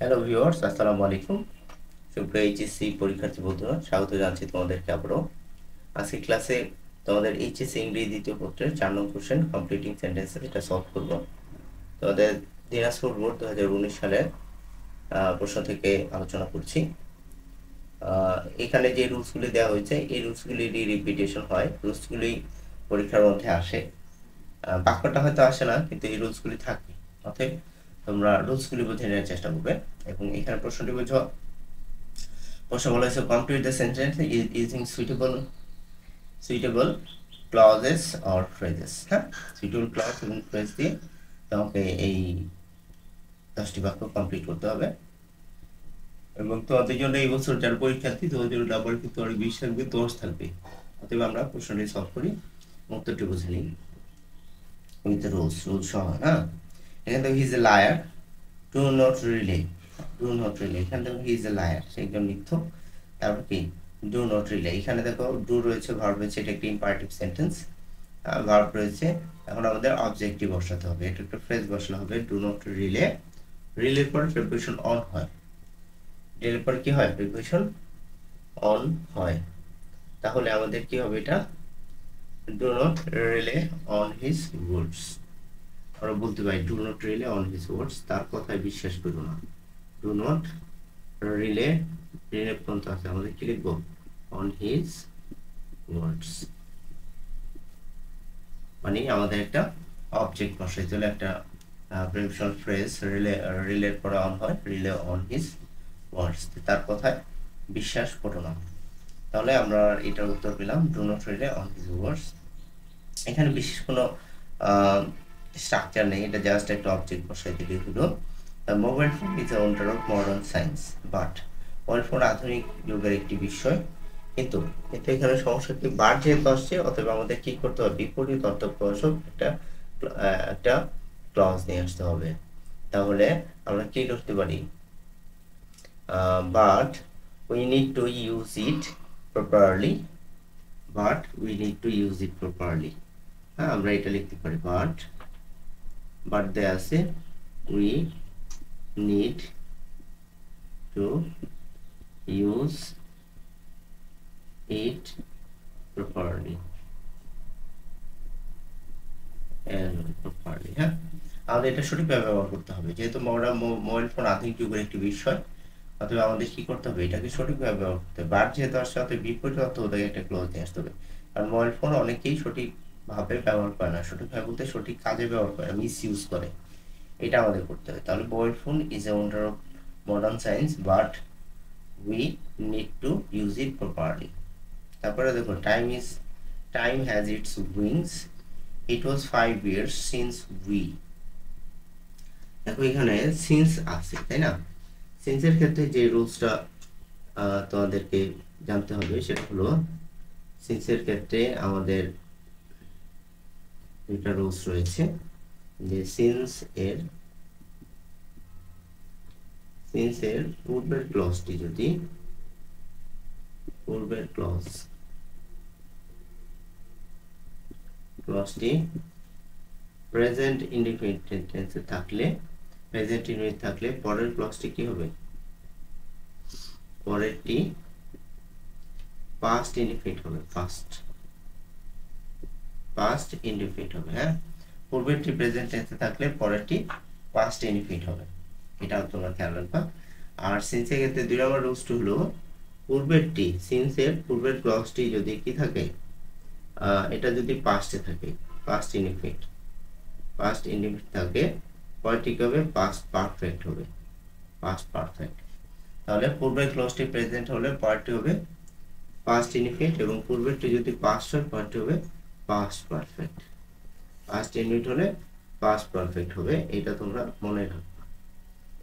Hello viewers, আসসালামু আলাইকুম। সুপ্রিয় এইচএসসি পরীক্ষার্থী বন্ধুরা, স্বাগত জানাচ্ছি তোমাদেরকে আবারও। আজকে ক্লাসে তোমাদের এইচএসসি ইংরেজি দ্বিতীয় পত্রের 4 নং কোশ্চেন কমপ্লিটিং সেন্টেন্সেস এটা সলভ করব। তোমাদের দিনাজপুর বোর্ড 2019 সালের প্রশ্ন থেকে আলোচনা করছি। এখানে যে রুলসগুলি দেওয়া হয়েছে এই রুলসগুলিরই রিপিটেশন হয়, রুলসগুলি পরীক্ষার মধ্যে আসে। বাক্যটা হয়তো আসে না, কিন্তু এই রুলসগুলি থাকে। অতএব তোমরা রুলসগুলি বুঝে নেওয়ার চেষ্টা করবে। এবং এখানে প্রশ্নটি বুঝো। প্রশ্ন বলা হয়েছে complete the sentence using suitable clauses or phrases. হ্যাঁ, সুইটেবল ক্লজ এবং ফ্রেজ দিয়ে তোমাকে এই 10টি বাক্য কমপ্লিট করতে হবে। এবং তোমাদের জন্য এই বছর যারা পরীক্ষার্থী তোমাদের জন্য নাম্বার কিন্তু অনেক বেশি থাকবে, 10 থাকবে। অতএব আমরা প্রশ্নটি সলভ করি, উত্তরটি বুঝে নিই উইথ রুলস সহ। হ্যাঁ, এখানে দেখো he is a liar, do not relay. এখানে দেখো হি ইজ এ লায়ার, সে একজন মিথ্যুক। তারপর কি ডু নট রিলে, এখানে দেখো ডু রয়েছে, ভার্ব রয়েছে, এটা একটি ইম্পারেটিভ সেন্টেন্স, ভার্ব রয়েছে। এখন আমাদের অবজেক্টিভ বসাতে হবে, এটা একটা ফ্রেজ বসাতে হবে। ডু নট রিলে, রিলের পর প্রিপোজিশন অন হয়, রিলের পর কি হয়, প্রিপোজিশন অন হয়। তাহলে আমাদের কি হবে, এটা do not rely on his words. আমরা বলতে পারি do not rely on his words, তার কথায় বিশ্বাস করো না। ডু নট রিলে, রিলে পর্যন্ত আছে, আমাদের কি লিখবো, অন হিজ ওয়ার্ডস। মানে আমাদের একটা অবজেক্ট বসাইতে হলে একটা প্রিপোজিশনাল ফ্রেজ রিলের পরে অন হয়, রিলে অন হিজ ওয়ার্ডস, তার কথায় বিশ্বাস করো না। তাহলে আমরা এটার উত্তর পেলাম do not rely on his words. এখানে বিশেষ কোনো স্ট্রাকচার নেই, এটা জাস্ট একটা অবজেক্ট বসাই দিলে হলো। Mobile phone is a wonder of modern science, but mobile phone আধুনিক যুগের একটি বিষয়। কিন্তু এখানে সমস্যা কি, বার যেহেতু আসছে, অথবা আমাদের কি করতে হবে, বিপরীত অর্থপ্রকাশক একটা ক্লজ নিয়ে আসতে হবে। তাহলে আমরা কি করতে পারি, but we need to use it properly, হ্যাঁ, আমরা এটা লিখতে পারি, বাট দেয়া আছে we need to use it properly, হ্যাঁ, আমাদের এটা সঠিকভাবে ব্যবহার করতে হবে। যেহেতু মোবাইল ফোন আধুনিক যুগের একটি বিষয়, অথবা আমাদের কি করতে হবে, এটাকে সঠিকভাবে ব্যবহার করতে হবে। বার যেহেতু আসছে, অতএব বিপরীত অর্থ ওদের একটা ক্লোজ নিয়ে আসতে হবে। কারণ মোবাইল ফোন অনেকেই সঠিকভাবে ব্যবহার করে না, সঠিকভাবে বলতে সঠিক কাজে ব্যবহার করে, মিস ইউজ করে, এটা আমাদের করতে হবে। তাহলে mobile phone is a wonder of modern science, but we need to use it properly. তারপরে দেখো time has its wings, it was 5 years since we। দেখো এখানে সিন্স আছে, তাই না? সিন্সের ক্ষেত্রে যে রুলসটা তোমাদেরকে জানতে হবে সেটা হলো, সিন্সের ক্ষেত্রে আমাদের একটা রুলস রয়েছে যে সিন্স এর পূর্বের ক্লজটি যদি ক্লজটি প্রেজেন্ট ইনডিফিনিট টেন্সে থাকলে, পরের ক্লজটি কি হবে, পরেরটি পাস্ট ইনডিফিনিট হবে, পাস্ট ইনডিফিনিট হবে। হ্যাঁ, পূর্বেরটি প্রেজেন্ট টেন্সে থাকলে পরেরটি পাস্ট ইনডিফিনিট হবে, এটাও তোমরা খেয়াল রাখবা। আর সিন্সের ক্ষেত্রে 2 নম্বর রুলসটি হলো, সিন্সের পূর্বের ক্লজটি যদি কি থাকে, এটা যদি পাস্টে থাকে, পাস্ট ইনডিফিনিট থাকে, পরেরটি কি হবে, পাস্ট পারফেক্ট হবে, তাহলে পূর্বের ক্লজটি প্রেজেন্ট হলে পরেরটি হবে পাস্ট ইনডিফিনিট, এবং পূর্বেরটি যদি পাস্ট হয় পরেরটি হবে পাস্ট পারফেক্ট। পাস্ট ইনডিফিনিট হলে পাস্ট পারফেক্ট হবে, এটা তোমরা মনে রাখবে।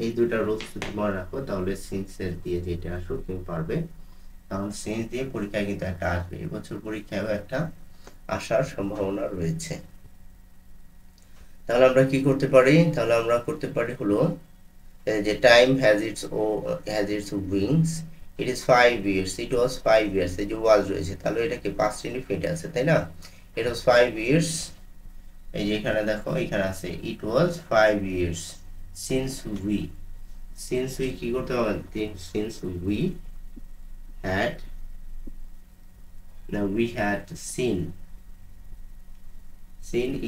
এই দুইটা রুলস যদি মনে রাখো, তাহলে সিন্সের দিয়ে যেটা আসুক তুমি পারবে। কারণ সিন্স দিয়ে পরীক্ষায় কিন্তু একটা আসবে, এবছর পরীক্ষায়ও একটা আসার সম্ভাবনা রয়েছে। তাহলে আমরা কি করতে পারি, হলো যে time has its wings, it is 5 years, it was 5 years, এই যে ওয়াজ রয়েছে, তাহলে এটা কি পাস্ট ইনডিফিনিট আছে, তাই না? ইট ওয়াজ 5 years, এই যে এখানে দেখো এখানে আছে ইট ওয়াজ 5 years since we, since we কি করতে হবে, সিন্স উই হ্যাড, না we had seen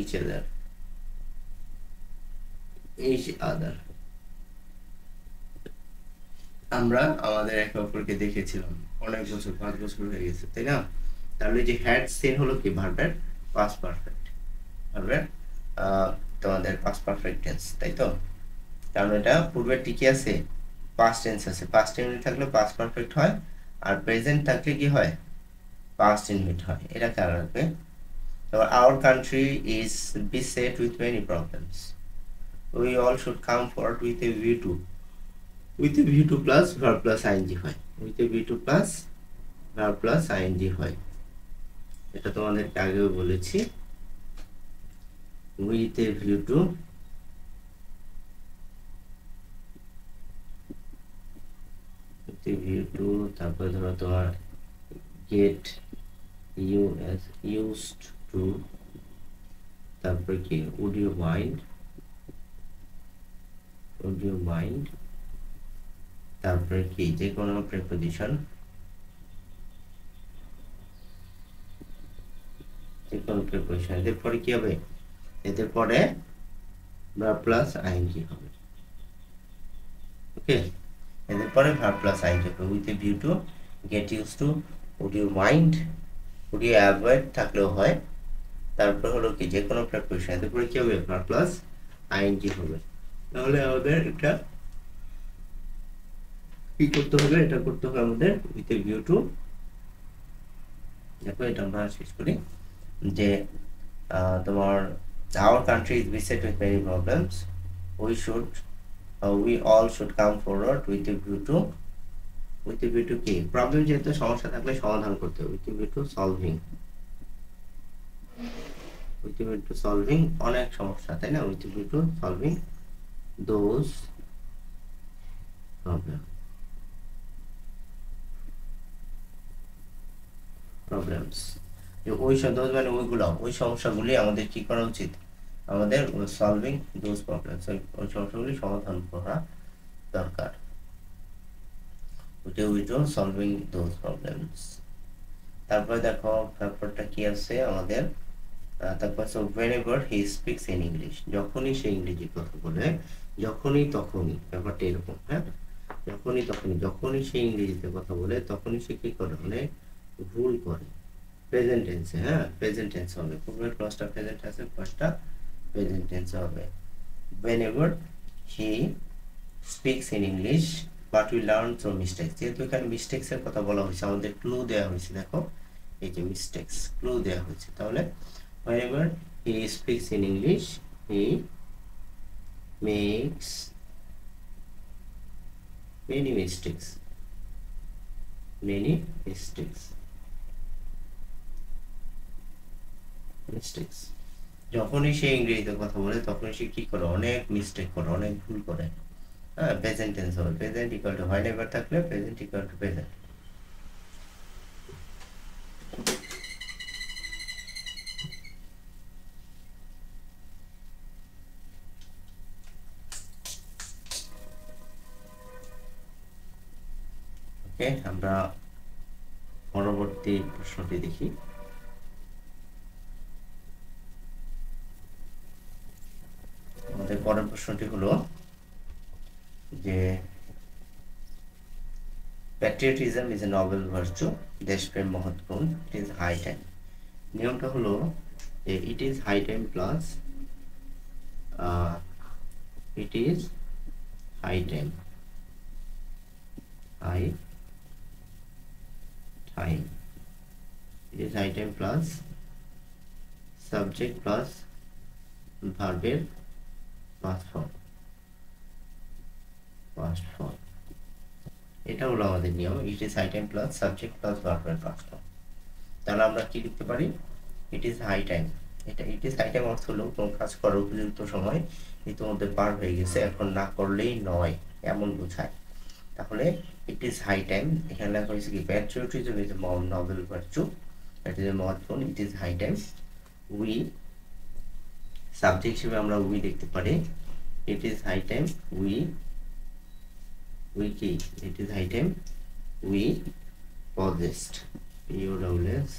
each other, আমরা আমাদের একে অপরকে দেখেছিলাম অনেক বছর, 5 বছর হয়ে গেছে, তাই না? তাহলে যে হ্যাড সিন হলো কি ভার্বের পাস্ট পারফেক্ট, ভার্বের তোমাদের পাস্ট পারফেক্ট টেন্স, তাই তো? কারণ এটা পূর্বের টিকে আছে, পাস্ট টেন্স আছে, পাস্ট টেন্স থাকলে পাস্ট পারফেক্ট হয়, আর প্রেজেন্ট থাকলে কি হয়, পাস্ট ইনডিফিনিট হয়। এটা খেয়াল রাখবে। তো our country is beset with many problems. We all should come forward with a view to plus verb plus ing হয়, with a view to plus verb plus ing হয়। এটা তোমাদেরকে আগেও বলেছি, with a view to তারপরে ধরো তোমার get used to, তারপরে কি would you mind, তারপরে কি যে কোনো প্রিপোজিশন, যে কোনো প্রিপোজিশন, এদের পরে কি হবে, এদের পরে verb plus ing হবে। ওকে, এদের পরে verb plus ing হবে, with a view to, get used to, would you mind, would you avoid থাকলেও হয়, তারপর হলো কি যে কোনো প্রিপোজিশন, এদের পরে কি হবে, verb plus ing হবে। তাহলে আমাদের এটা কি করতে হবে, এটা করতে হবে আমাদের with a view to, দেখো এটা আমরা শেষ করি যে তোমার our country is beset with many problems, we all should come forward with a view to, কি প্রবলেম, যেহেতু সমস্যা থাকলে সমাধান করতে হবে, with a view to solving, অনেক সমস্যা, তাই না? with a view to solving those problems, ওই those মানে ওইগুলো, ওই সমস্যাগুলি আমাদের কি করা উচিত, আমাদের সলভিং দোজ প্রবলেমস, ওই সমস্যাগুলি সমাধান করা দরকার, সলভিং দোজ প্রবলেমস। তারপরে দেখো ব্যাপারটা কি আছে আমাদের, তারপর whenever he speaks in English, যখনই সে ইংরেজি কথা বলে, যখনই তখনই, ব্যাপারটা এরকম, হ্যাঁ, যখনই সে ইংরেজিতে কথা বলে তখনই সে কি করে, অনেক ভুল করে, প্রেজেন্ট টেন্সে, হ্যাঁ প্রেজেন্ট টেন্স হবে, পূর্বের ক্লজটা প্রেজেন্ট আছে, ফার্স্টটা প্রেজেন্ট টেন্স হবে। whenever he speaks in English but we learn through mistakes, যেহেতু এখানে মিস্টেক্স এর কথা বলা হয়েছে, আমাদের ক্লু দেওয়া হয়েছে, দেখো এই যে মিস্টেক্স, ক্লু দেওয়া হয়েছে, তাহলে whenever he speaks in English he makes many mistakes, যখনই সে ইংরেজিতে কথা বলে তখনই সে কি করে, অনেক মিস্টেক করে, অনেক ভুল করে, হ্যাঁ প্রেজেন্ট টেন্স হবে, প্রেজেন্ট ইকুয়াল টু whenever থাকলে প্রেজেন্ট ইকুয়াল টু প্রেজেন্ট। ওকে, আমরা পরবর্তী প্রশ্নটি দেখি। আমাদের পরের প্রশ্নটি হলো যে patriotism is a Nobel virtue, দেশপ্রেম মহৎ গুণ, ইট ইজ হাই টাইম। নিয়মটা হলো যে it is high time plus it is high time, it is high time plus subject plus ভার্বের past form, এটা হলো আমাদের নিয়ম, it is high time plus subject plus ভার্বের past form। তাহলে আমরা কি লিখতে পারি, it is high time, এটা it is high time অর্থ হলো কোন কাজ করার উপযুক্ত সময় ইতিমধ্যে পার হয়ে গেছে, এখন না করলেই নয়, এমন বোঝায়। তাহলে it is high time, এখানে লেখা হয়েছে কি patriotism is a noble virtue, that is a মহৎ গুণ, it is high time, we subject হিসেবে আমরা we লিখতে পারি, it is high time we we কি it is item we possessed POSSESS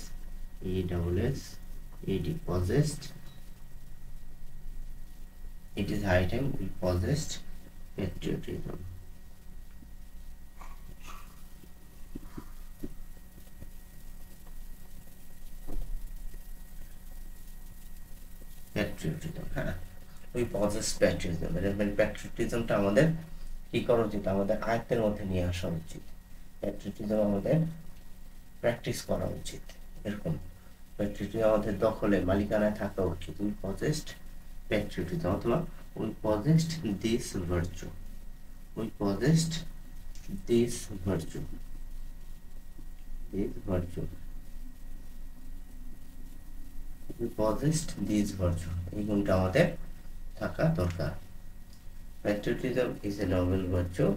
possessed it is item we possessed patriotism হ্যাঁ we possess patriotism মানে patriotismটা আমাদের কি করা উচিত আমাদের আয়ত্তের মধ্যে নিয়ে আসা উচিত patriotism আমাদের প্র্যাকটিস করা উচিত এরকম patriotism আমাদের দখলে মালিকানায় থাকা উচিত we possessed patriotism অথবা we possessed this virtue we possessed this virtue we possessed this virtue এই গুণটা আমাদের থাকা দরকার patriotism is a noble virtue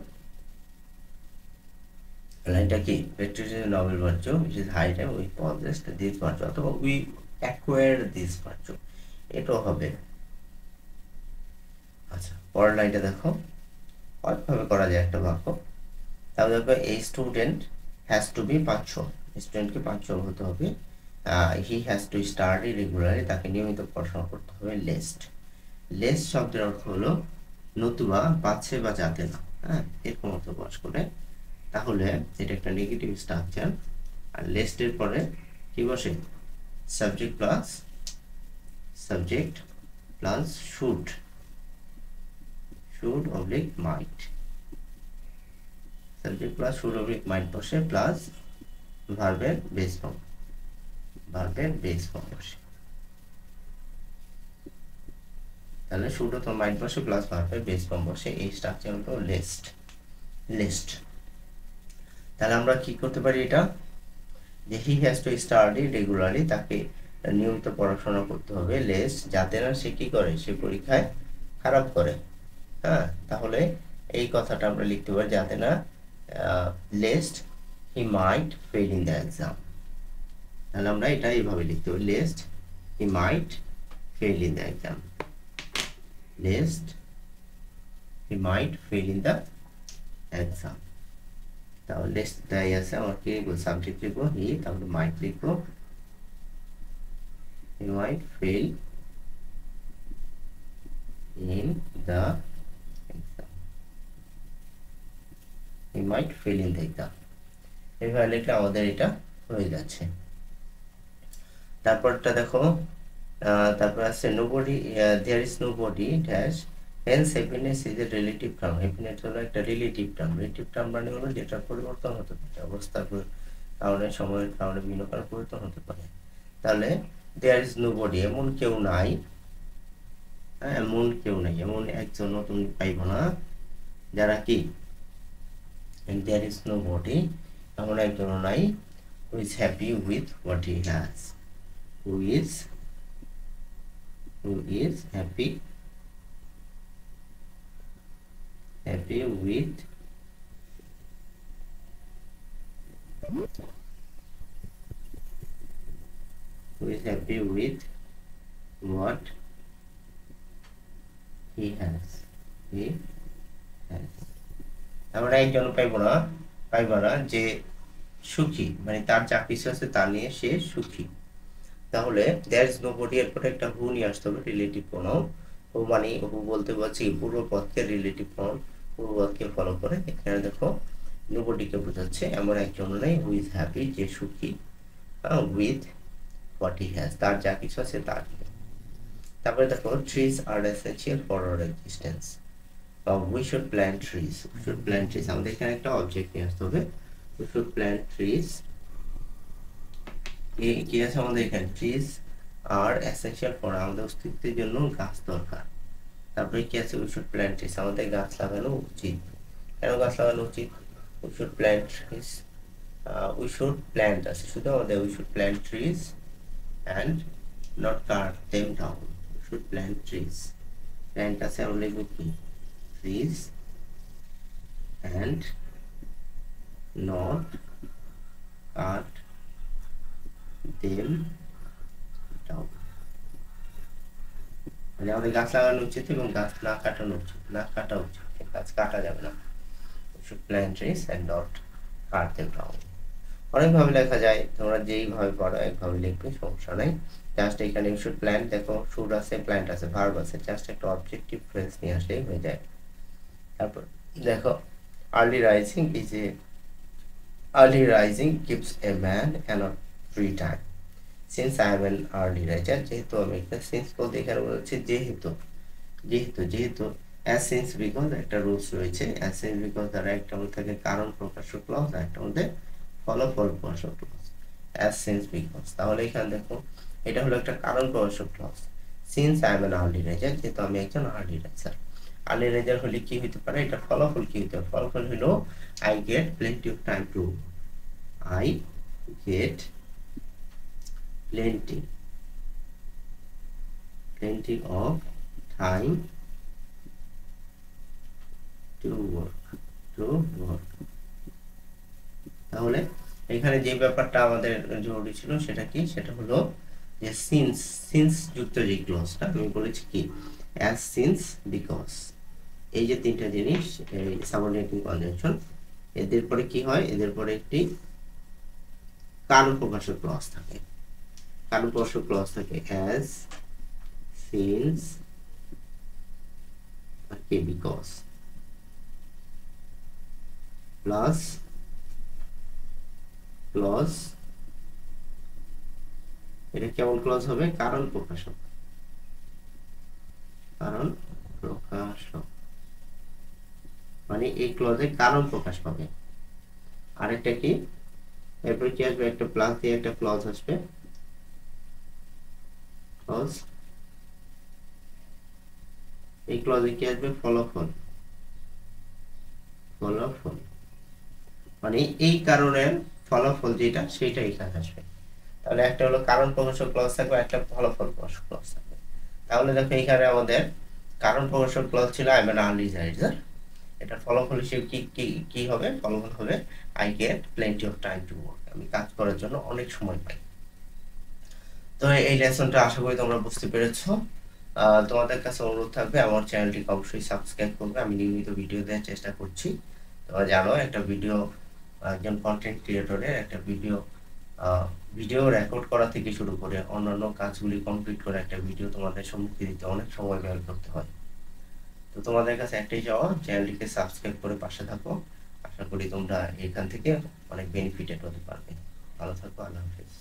লাইনটা কি patriotism is a noble virtue which is high time we possessed this virtue অথবা we acquired this virtue এটাও হবে আচ্ছা পরের লাইনটা দেখো অনেকভাবে করা যায় একটা বাক্য তাহলে দেখো এই স্টুডেন্ট হ্যাজ টু বি পাঁচশো স্টুডেন্টকে পাঁচশো হতে হবে he has to study regularly তাকে নিয়মিত পড়াশোনা করতে হবে লেস্ট শব্দের অর্থ হলো নতুবা পাচ্ছে বা যাতে না হ্যাঁ এরকম অর্থ প্রকাশ করে তাহলে এটা একটা নেগেটিভ স্ট্রাকচার আর লেস্টের পরে কি বসে subject plus should oblique might subject plus should oblique might বসে প্লাস ভার্বের বেস ফর্ম বসে তাহলে শুড অথবা মাইট বসে প্লাস ভার্বের বেস ফর্ম বসে এই স্ট্রাকচার হলো লিস্ট তাহলে আমরা কি করতে পারি এটা যে he has to study regularly তাকে নিয়মিত পড়াশোনা করতে হবে লেস্ট যাতে না সে কি করে সে পরীক্ষায় খারাপ করে হ্যাঁ তাহলে এই কথাটা আমরা লিখতে পারি যাতে না lest he might fail in the exam তাহলে আমরা এটা এইভাবে লিখতে পারি lest he might fail in the exam lest he might fail in the exam তাহলে লেস্ট দেয় আছে আমার কি সাবজেক্ট লিখবো হি তাহলে মাইট লিখবো হি might fail in the exam he might fail in the exam এইভাবে লিখলে আমাদের এটা হয়ে যাচ্ছে তারপরটা দেখো তারপর আছে nobody there is nobody dash hence happiness is a relative term happiness হলো একটা relative term মানে হলো যেটা পরিবর্তন হতে পারে অবস্থার কারণে সময়ের কারণে বিভিন্ন কারণে পরিবর্তন হতে পারে তাহলে there is nobody এমন কেউ নাই এমন একজন তুমি পাইবো না যারা কি there is nobody এমন একজন নাই who is happy with what he has who is happy with what he has আমরা একজন পাইব না যে সুখী মানে তার যা কিছু আছে তা নিয়ে সে সুখী তাহলে there is nobody এর পরে একটা who নিয়ে আসতে হবে রিলেটিভ প্রোনাউন who মানে who বলতে বলছি পূর্বপদকে রিলেটিভ প্রোনাউন পূর্বপদকে ফলো করে এখানে দেখো nobody কে বোঝাচ্ছে এমন একজন নাই who is happy যে সুখী with what he has তার যা কিছু আছে তার তারপরে দেখো trees are essential for our existence we should plant trees আমাদের এখানে একটা অবজেক্ট নিয়ে আসতে হবে we should plant trees কি আছে আমাদের এখানে trees are essential for আমাদের অস্তিত্বের জন্য গাছ দরকার তারপরে কি আছে we should plant trees আমাদের গাছ লাগানো উচিত কেন গাছ লাগানো উচিত we should plant trees we should plant আছে শুধু আমাদের we should plant trees and not cut them down we should plant trees plant আছে আমরা লিখব কি trees and not cut them down মানে আমাদের গাছ লাগানো উচিত এবং গাছ না কাটা উচিত গাছ কাটা যাবে না You should plant trees and not cut them down. অনেকভাবে লেখা যায়, তোমরা যেইভাবে পড়ো একভাবে লিখবে, সমস্যা নাই। জাস্ট এখানে you should plant, দেখো should আছে, plant আছে, ভার্ব আছে, জাস্ট একটা অবজেক্টিভ ফ্রেজ নিয়ে আসলেই হয়ে যায়। তারপর দেখো early rising is a early rising gives a man enough free time. Since I am an early riser, যেহেতু আমি একটা সিন্স বলতে এখানে বলছি যেহেতু যেহেতু যেহেতু as since because একটা রুলস রয়েছে, as since because দ্বারা একটা মধ্যে থাকে কারণ প্রকাশক ক্লজ আর একটা মধ্যে ফলাফল প্রকাশক ক্লজ। as since because, তাহলে এখানে দেখো এটা হলো একটা কারণ প্রকাশক clause. since I am an early riser, যেহেতু আমি একজন আর্লি রাইজার। আর্লি রাইজার হলে কি হইতে পারে, এটা ফলাফল কি হইতে পারে, ফলাফল হলো I get plenty of time to, I get plenty of time to work. তাহলে এখানে যে ব্যাপারটা আমাদের জরুরি ছিল সেটা কি, সেটা হলো যে সিন্স যুক্ত যে ক্লজটা আমি বলেছি কি as since because, এই যে তিনটা জিনিস এই সাবঅর্ডিনেটিং কনজাংশন, এদের পরে কি হয়, এদের পরে একটি কারণ প্রকাশক ক্লজ থাকে, কারণ প্রকাশক ক্লজ থাকে as since because plus clause, এটা কেমন ক্লজ হবে, কারণ প্রকাশক, কারণ প্রকাশক, মানে এই ক্লজে কারণ প্রকাশ পাবে। আরেকটা কি, এরপরে কি আসবে, একটা প্লাস দিয়ে একটা ক্লজ আসবে, ক্লজ, এই ক্লজে কি আসবে, ফলাফল, ফলাফল, মানে এই কারণের ফলাফল যেটা সেটা এখানে আসবে। তাহলে একটা হলো কারণ প্রকাশক ক্লজ থাকবে, একটা ফলাফল প্রকাশক ক্লজ থাকবে। তাহলে দেখো এখানে আমাদের কারণ প্রকাশক ক্লজ ছিল I am an early raiser, এটা ফলাফল হিসেবে কি কি কি হবে, ফলাফল হবে I get plenty of time to work, আমি কাজ করার জন্য অনেক সময় পাই। তো এই লেসনটা আশা করি তোমরা বুঝতে পেরেছো। তোমাদের কাছে অনুরোধ থাকবে আমার চ্যানেলটিকে অবশ্যই সাবস্ক্রাইব করবে, আমি নিয়মিত ভিডিও দেওয়ার চেষ্টা করছি। তোমরা জানো একটা ভিডিও, একজন কন্টেন্ট ক্রিয়েটরের একটা ভিডিও রেকর্ড করা থেকে শুরু করে অন্যান্য কাজগুলি কমপ্লিট করে একটা ভিডিও তোমাদের সম্মুখে দিতে অনেক সময় ব্যয় করতে হয়। তো তোমাদের কাছে একটাই চাওয়া, চ্যানেলটিকে সাবস্ক্রাইব করে পাশে থাকো, আশা করি তোমরা এখান থেকে অনেক বেনিফিটেড হতে পারবে। ভালো থাকো, আল্লাহ হাফেজ।